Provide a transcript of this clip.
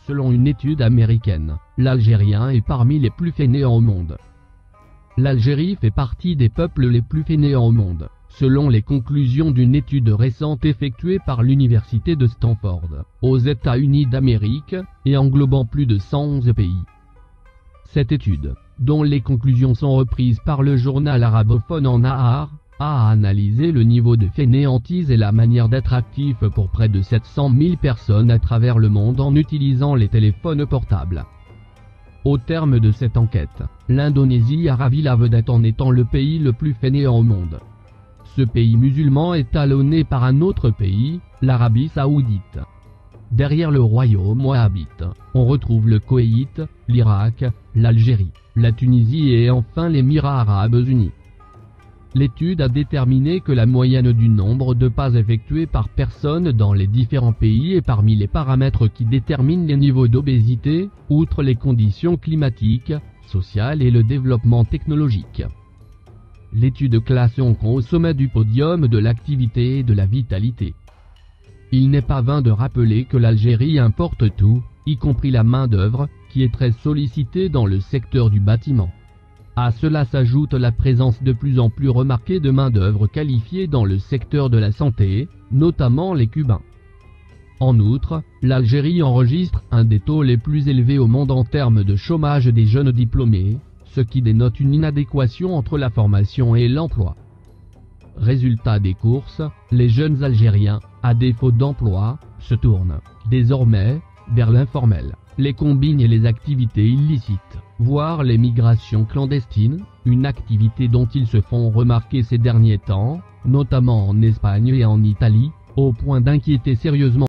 Selon une étude américaine, l'Algérien est parmi les plus fainéants au monde. L'Algérie fait partie des peuples les plus fainéants au monde, selon les conclusions d'une étude récente effectuée par l'Université de Stanford, aux États-Unis d'Amérique, et englobant plus de 111 pays. Cette étude, dont les conclusions sont reprises par le journal arabophone En Nahar, a analysé le niveau de fainéantise et la manière d'être actif pour près de 700 000 personnes à travers le monde en utilisant les téléphones portables. Au terme de cette enquête, l'Indonésie a ravi la vedette en étant le pays le plus fainéant au monde. Ce pays musulman est talonné par un autre pays, l'Arabie Saoudite. Derrière le royaume wahhabite, on retrouve le Koweït, l'Irak, l'Algérie, la Tunisie et enfin les Émirats arabes unis. L'étude a déterminé que la moyenne du nombre de pas effectués par personne dans les différents pays est parmi les paramètres qui déterminent les niveaux d'obésité, outre les conditions climatiques, sociales et le développement technologique. L'étude classe Hong Kong au sommet du podium de l'activité et de la vitalité. Il n'est pas vain de rappeler que l'Algérie importe tout, y compris la main-d'œuvre, qui est très sollicitée dans le secteur du bâtiment. À cela s'ajoute la présence de plus en plus remarquée de main-d'œuvre qualifiée dans le secteur de la santé, notamment les Cubains. En outre, l'Algérie enregistre un des taux les plus élevés au monde en termes de chômage des jeunes diplômés, ce qui dénote une inadéquation entre la formation et l'emploi. Résultat des courses, les jeunes Algériens, à défaut d'emploi, se tournent, désormais, vers l'informel, les combines et les activités illicites, voire les migrations clandestines, une activité dont ils se font remarquer ces derniers temps, notamment en Espagne et en Italie, au point d'inquiéter sérieusement